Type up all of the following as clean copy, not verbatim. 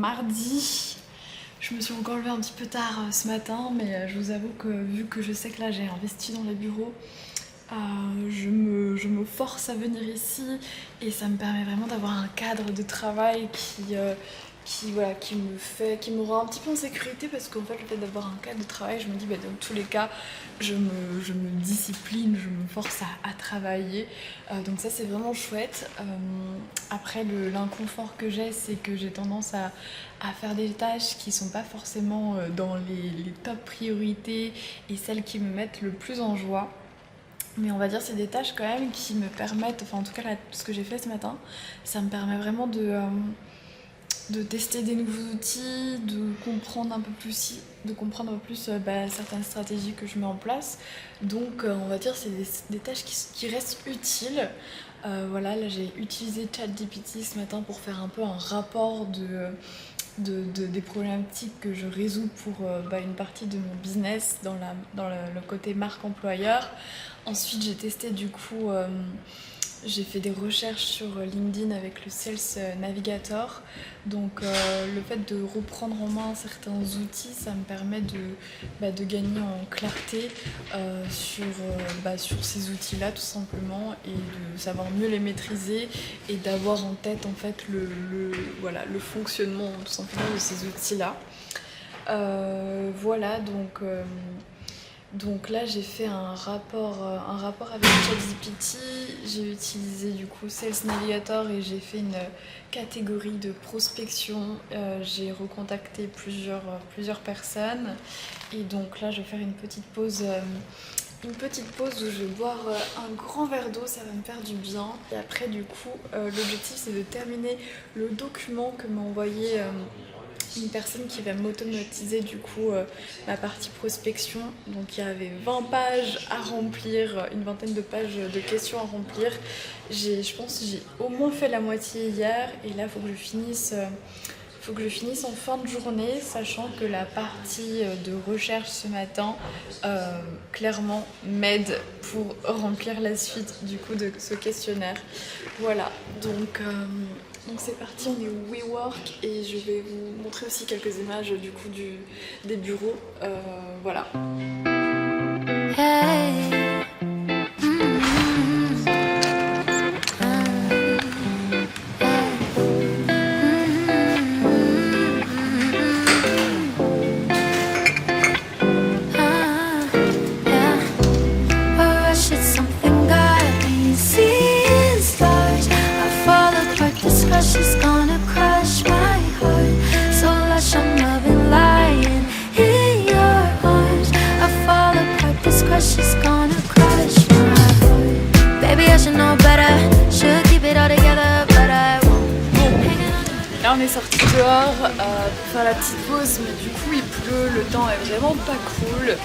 mardi. Je me suis encore levée un petit peu tard ce matin, mais je vous avoue que vu que je sais que là j'ai investi dans les bureaux, je me force à venir ici et ça me permet vraiment d'avoir un cadre de travail qui me rend un petit peu en sécurité, parce qu'en fait le fait d'avoir un cadre de travail, je me dis dans tous les cas je me discipline, je me force à travailler, donc ça c'est vraiment chouette. Après l'inconfort que j'ai, c'est que j'ai tendance à faire des tâches qui sont pas forcément dans les top priorités et celles qui me mettent le plus en joie. Mais on va dire c'est des tâches quand même qui me permettent, enfin en tout cas là, ce que j'ai fait ce matin, ça me permet vraiment de tester des nouveaux outils, de comprendre un peu plus certaines stratégies que je mets en place. Donc on va dire c'est des tâches qui restent utiles. Voilà, là j'ai utilisé ChatGPT ce matin pour faire un peu un rapport des problématiques que je résous pour une partie de mon business dans le côté marque employeur. Ensuite j'ai testé j'ai fait des recherches sur LinkedIn avec le Sales Navigator. Donc le fait de reprendre en main certains outils, ça me permet de gagner en clarté sur ces outils-là tout simplement, et de savoir mieux les maîtriser et d'avoir en tête en fait le fonctionnement tout simplement de ces outils-là. Donc là j'ai fait un rapport avec ChatGPT, j'ai utilisé du coup Sales Navigator et j'ai fait une catégorie de prospection, j'ai recontacté plusieurs personnes, et donc là je vais faire une petite pause où je vais boire un grand verre d'eau, ça va me faire du bien. Et après du coup l'objectif c'est de terminer le document que m'a envoyé une personne qui va m'automatiser du coup ma partie prospection. Donc il y avait 20 pages à remplir, une vingtaine de pages de questions à remplir. Je pense que j'ai au moins fait la moitié hier, et là il faut que je finisse en fin de journée, sachant que la partie de recherche ce matin clairement m'aide pour remplir la suite du coup de ce questionnaire. Voilà, donc c'est parti, on est au WeWork et je vais vous montrer aussi quelques images du coup des bureaux. Voilà. Hey. She's gonna crush my heart. So lush, I'm loving lying in your arms. I fall apart, this crush is gonna crush my heart. Baby, I should know better, should keep it all together, but I won't. Là on est sorti dehors pour faire la petite pause, mais du coup il pleut, le temps est vraiment pas cool.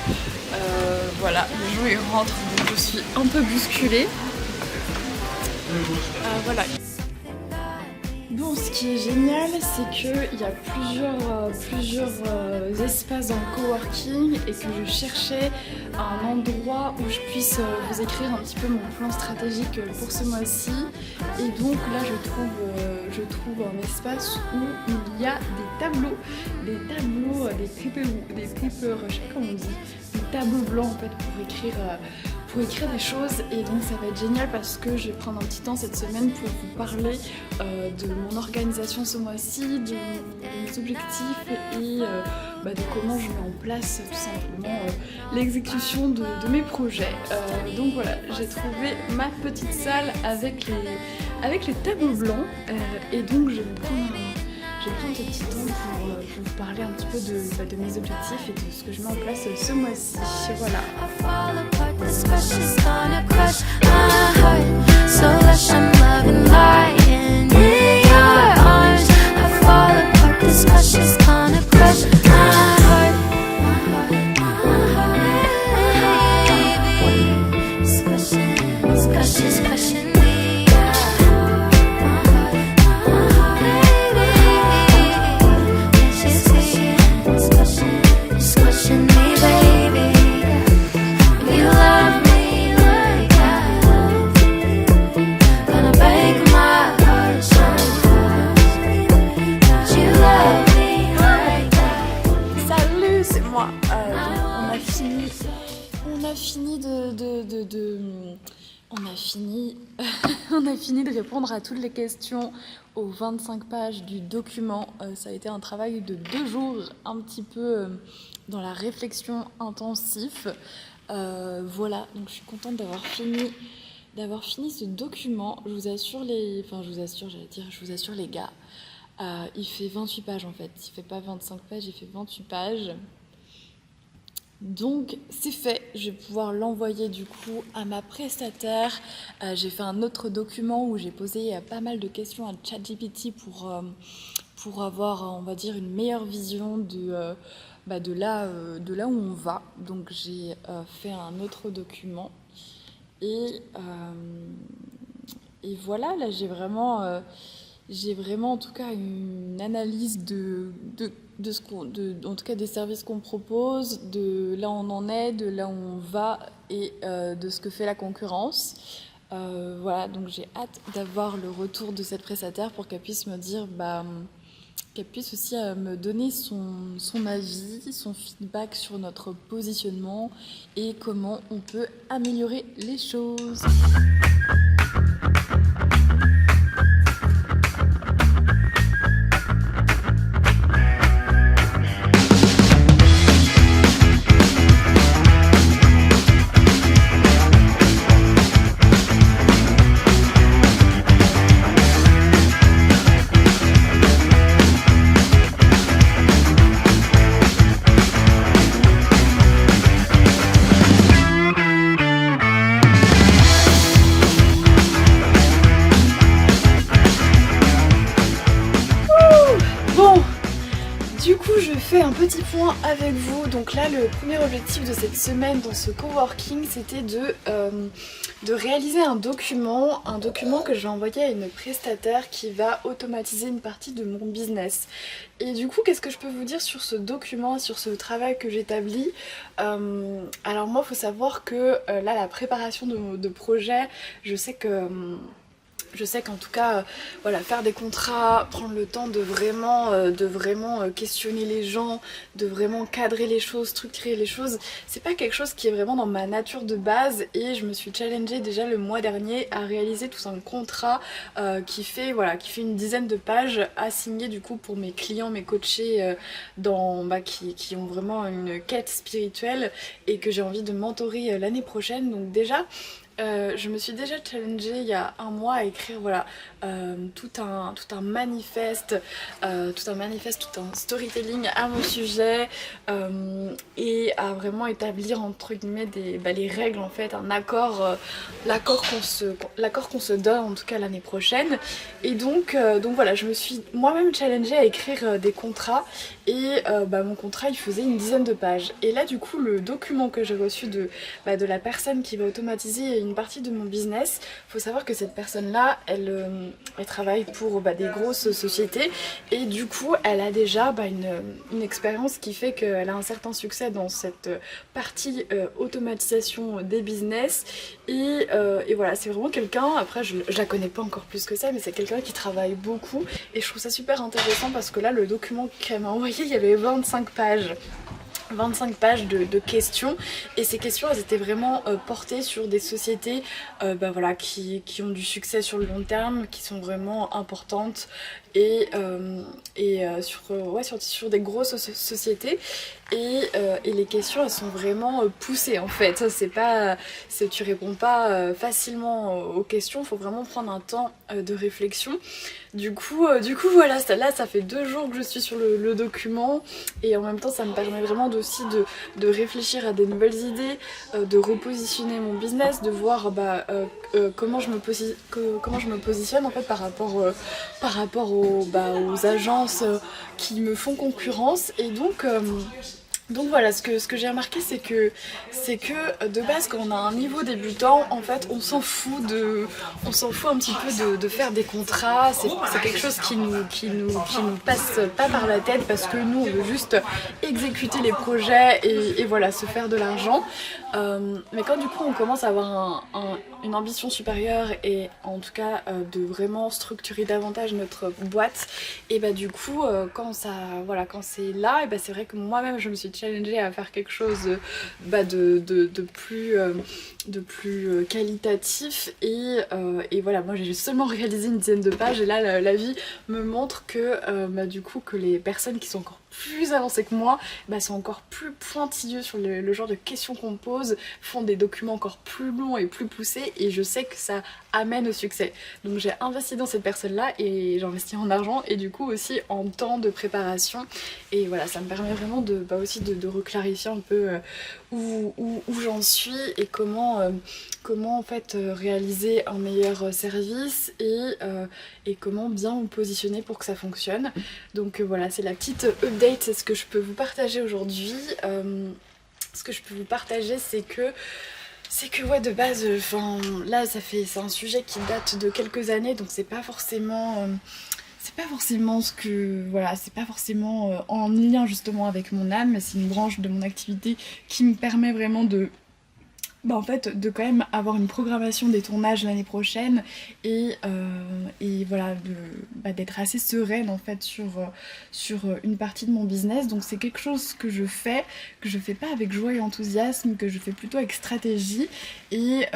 Voilà, le jour il rentre, donc je suis un peu bousculée. Voilà. Bon, ce qui est génial, c'est qu'il y a plusieurs espaces en coworking, et que je cherchais un endroit où je puisse vous écrire un petit peu mon plan stratégique pour ce mois-ci. Et donc là, je trouve un espace où il y a des tableaux, des paper, je sais pas comment on dit, des tableaux blancs en fait pour écrire des choses. Et donc ça va être génial parce que je vais prendre un petit temps cette semaine pour vous parler de mon organisation ce mois-ci, de mes objectifs et de comment je mets en place tout simplement l'exécution de mes projets. Donc voilà, j'ai trouvé ma petite salle avec les tableaux blancs, et donc je vais prendre ce petit temps pour vous parler un petit peu de mes objectifs et de ce que je mets en place ce mois-ci. Voilà. Gonna break my heart, you love me. fini on a fini... on a fini de répondre à toutes les questions aux 25 pages du document. Ça a été un travail de 2 jours, un petit peu dans la réflexion intensive. Voilà, donc je suis contente d'avoir fini ce document. Je vous assure les gars, il fait 28 pages en fait. Il fait pas 25 pages, il fait 28 pages. Donc c'est fait, je vais pouvoir l'envoyer du coup à ma prestataire. J'ai fait un autre document où j'ai posé pas mal de questions à ChatGPT pour avoir, on va dire, une meilleure vision de là où on va. Donc j'ai fait un autre document et voilà, là j'ai vraiment en tout cas une analyse en tout cas des services qu'on propose, de là où on en est, de là où on va et de ce que fait la concurrence. Voilà, donc j'ai hâte d'avoir le retour de cette prestataire pour qu'elle puisse me dire, qu'elle puisse aussi me donner son avis, son feedback sur notre positionnement et comment on peut améliorer les choses. Un petit point avec vous. Donc là, le premier objectif de cette semaine dans ce coworking, c'était de réaliser un document que je vais envoyer à une prestataire qui va automatiser une partie de mon business. Et du coup, qu'est-ce que je peux vous dire sur ce document, sur ce travail que j'établis? Alors moi, il faut savoir que là, la préparation de projet, je sais qu'en tout cas, voilà, faire des contrats, prendre le temps de vraiment questionner les gens, de vraiment cadrer les choses, structurer les choses, c'est pas quelque chose qui est vraiment dans ma nature de base et je me suis challengée déjà le mois dernier à réaliser tout un contrat qui fait une dizaine de pages à signer du coup pour mes clients, mes coachés qui ont vraiment une quête spirituelle et que j'ai envie de mentorer l'année prochaine. Donc déjà, je me suis déjà challengée il y a un mois à écrire tout un manifeste, tout un storytelling à mon sujet et à vraiment établir entre guillemets les règles en fait, un accord, l'accord qu'on se donne en tout cas l'année prochaine. Et donc voilà, je me suis moi-même challengée à écrire des contrats et mon contrat il faisait une dizaine de pages. Et là du coup le document que j'ai reçu de la personne qui va automatiser une partie de mon business, faut savoir que cette personne-là, elle travaille pour des grosses sociétés et du coup elle a déjà une expérience qui fait qu'elle a un certain succès dans cette partie automatisation des business et voilà, c'est vraiment quelqu'un, après je la connais pas encore plus que ça, mais c'est quelqu'un qui travaille beaucoup et je trouve ça super intéressant parce que là le document qu'elle m'a envoyé, il y avait 25 pages de questions et ces questions elles étaient vraiment portées sur des sociétés qui ont du succès sur le long terme, qui sont vraiment importantes et sur des grosses sociétés et les questions elles sont vraiment poussées en fait. Tu réponds pas facilement aux questions, il faut vraiment prendre un temps de réflexion. Du coup voilà, là ça fait 2 jours que je suis sur le document et en même temps ça me permet vraiment aussi de réfléchir à des nouvelles idées, de repositionner mon business, de voir comment je me positionne en fait par rapport aux agences qui me font concurrence. Et donc voilà, ce que j'ai remarqué c'est que de base quand on a un niveau débutant, en fait on s'en fout un petit peu de faire des contrats, c'est quelque chose qui nous passe pas par la tête parce que nous on veut juste exécuter les projets et voilà, se faire de l'argent. Mais quand du coup on commence à avoir une ambition supérieure et en tout cas de vraiment structurer davantage notre boîte, et du coup quand c'est là, et c'est vrai que moi-même je me suis challenger à faire quelque chose de plus qualitatif et voilà, moi j'ai seulement réalisé une dizaine de pages et là la vie me montre que du coup que les personnes qui sont encore plus avancées que moi sont encore plus pointilleux sur le genre de questions qu'on pose, font des documents encore plus longs et plus poussés et je sais que ça amène au succès. Donc j'ai investi dans cette personne là et j'ai investi en argent et du coup aussi en temps de préparation et voilà, ça me permet vraiment aussi de reclarifier un peu où j'en suis et comment en fait réaliser un meilleur service et comment bien me positionner pour que ça fonctionne. Donc voilà, c'est la petite update, c'est ce que je peux vous partager aujourd'hui. Ce que je peux vous partager, c'est que ouais, de base, là c'est un sujet qui date de quelques années, donc c'est pas forcément ce que voilà, c'est pas forcément en lien justement avec mon âme, mais c'est une branche de mon activité qui me permet vraiment en fait, de quand même avoir une programmation des tournages l'année prochaine et voilà, d'être assez sereine en fait sur une partie de mon business. Donc c'est quelque chose que je fais pas avec joie et enthousiasme, que je fais plutôt avec stratégie et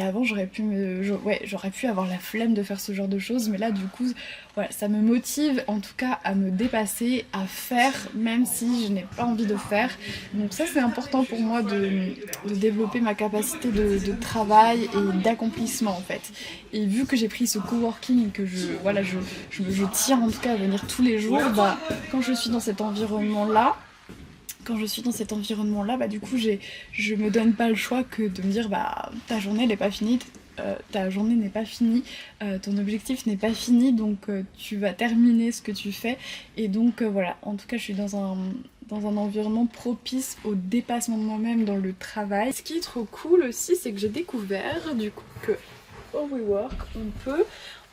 avant j'aurais pu avoir la flemme de faire ce genre de choses, mais là du coup voilà, ça me motive en tout cas à me dépasser, à faire même si je n'ai pas envie de faire. Donc ça c'est important pour moi de développer ma capacité de travail et d'accomplissement en fait. Et vu que j'ai pris ce coworking que je tiens en tout cas à venir tous les jours, quand je suis dans cet environnement là, du coup je me donne pas le choix que de me dire ta journée n'est pas finie, ton objectif n'est pas fini, donc tu vas terminer ce que tu fais. Et donc voilà, en tout cas je suis dans un environnement propice au dépassement de moi-même dans le travail. Ce qui est trop cool aussi, c'est que j'ai découvert du coup que au WeWork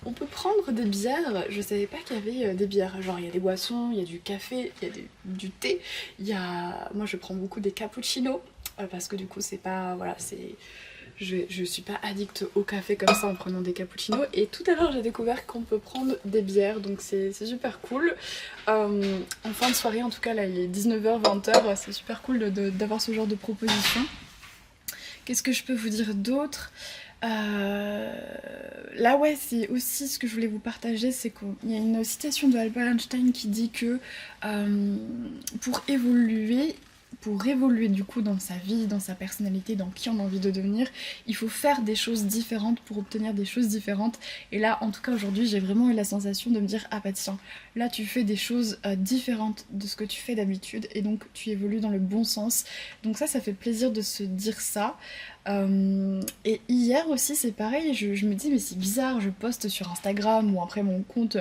on peut prendre des bières. Je savais pas qu'il y avait des bières, genre il y a des boissons, il y a du café, il y a du thé, moi je prends beaucoup des cappuccinos parce que du coup c'est pas, voilà, je suis pas addict au café comme ça en prenant des cappuccinos. Et tout à l'heure j'ai découvert qu'on peut prendre des bières, donc c'est super cool. En fin de soirée en tout cas, là il est 19h, 20h, c'est super cool d'avoir ce genre de proposition. Qu'est-ce que je peux vous dire d'autre ? Là ouais, c'est aussi ce que je voulais vous partager, c'est qu'il y a une citation de Albert Einstein qui dit que pour évoluer du coup dans sa vie, dans sa personnalité, dans qui on a envie de devenir, il faut faire des choses différentes pour obtenir des choses différentes. Et là en tout cas aujourd'hui j'ai vraiment eu la sensation de me dire tiens, là tu fais des choses différentes de ce que tu fais d'habitude et donc tu évolues dans le bon sens. Donc ça fait plaisir de se dire ça. Et hier aussi c'est pareil, je me dis mais c'est bizarre, je poste sur Instagram ou après mon compte,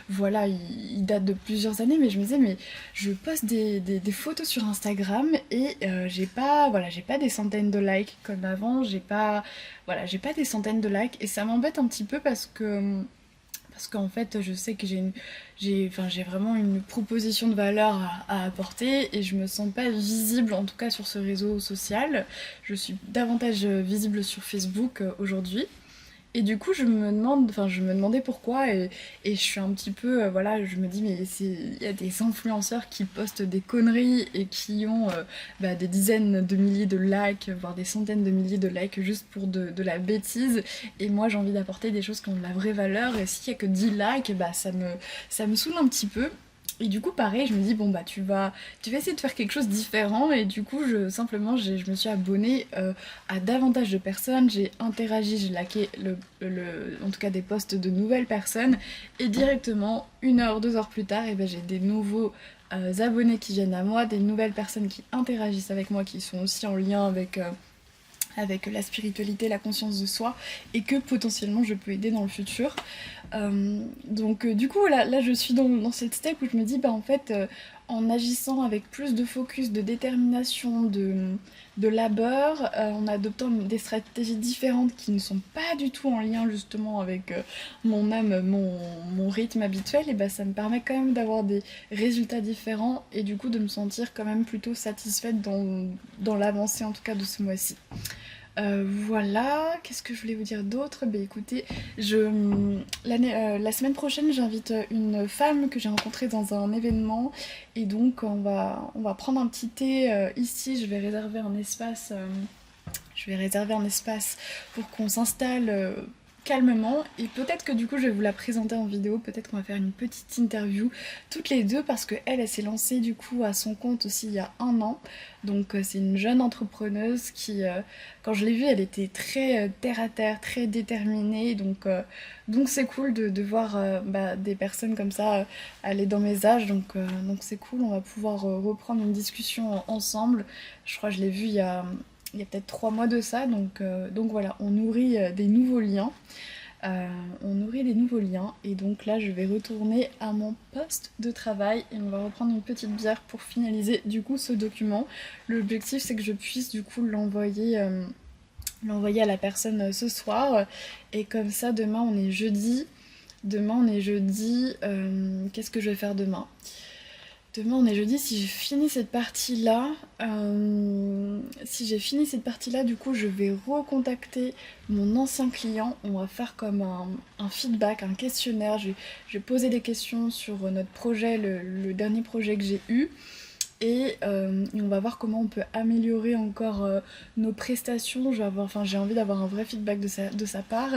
voilà, il date de plusieurs années, mais je me disais mais je poste des photos sur Instagram et j'ai pas des centaines de likes comme avant, j'ai pas des centaines de likes et ça m'embête un petit peu parce qu'en fait je sais que j'ai vraiment une proposition de valeur à apporter et je me sens pas visible en tout cas sur ce réseau social. Je suis davantage visible sur Facebook aujourd'hui. Et du coup je me demandais pourquoi et je suis un petit peu, je me dis mais il y a des influenceurs qui postent des conneries et qui ont des dizaines de milliers de likes, voire des centaines de milliers de likes juste pour de la bêtise, et moi j'ai envie d'apporter des choses qui ont de la vraie valeur et s'il y a que 10 likes, ça me saoule un petit peu. Et du coup pareil, je me dis tu vas essayer de faire quelque chose de différent et du coup je me suis abonnée à davantage de personnes, j'ai interagi, j'ai liké en tout cas des posts de nouvelles personnes et directement 1 heure, 2 heures plus tard j'ai des nouveaux abonnés qui viennent à moi, des nouvelles personnes qui interagissent avec moi, qui sont aussi en lien avec la spiritualité, la conscience de soi et que potentiellement je peux aider dans le futur. Donc du coup là je suis dans cette step où je me dis en fait en agissant avec plus de focus, de détermination, de labeur, en adoptant des stratégies différentes qui ne sont pas du tout en lien justement avec mon âme, mon rythme habituel, et ça me permet quand même d'avoir des résultats différents et du coup de me sentir quand même plutôt satisfaite dans l'avancée en tout cas de ce mois-ci. Voilà, qu'est-ce que je voulais vous dire d'autre? Bah écoutez, la semaine prochaine j'invite une femme que j'ai rencontrée dans un événement et donc on va prendre un petit thé ici, je vais réserver un espace pour qu'on s'installe calmement et peut-être que du coup je vais vous la présenter en vidéo, peut-être qu'on va faire une petite interview toutes les deux parce que elle s'est lancée du coup à son compte aussi il y a 1 an, donc c'est une jeune entrepreneuse qui quand je l'ai vue elle était très terre à terre, très déterminée, donc c'est cool de voir des personnes comme ça aller dans mes âges, donc c'est cool, on va pouvoir reprendre une discussion ensemble. Je crois que je l'ai vue il y a peut-être 3 mois de ça, donc voilà, on nourrit des nouveaux liens. Et donc là je vais retourner à mon poste de travail et on va reprendre une petite bière pour finaliser du coup ce document. L'objectif c'est que je puisse du coup l'envoyer à la personne ce soir et comme ça demain on est jeudi. Qu'est-ce que je vais faire demain? Demain on est jeudi, si j'ai fini cette partie-là, du coup je vais recontacter mon ancien client, on va faire comme un feedback, un questionnaire, je vais poser des questions sur notre projet, le dernier projet que j'ai eu, et on va voir comment on peut améliorer encore nos prestations, j'ai envie d'avoir un vrai feedback de sa part.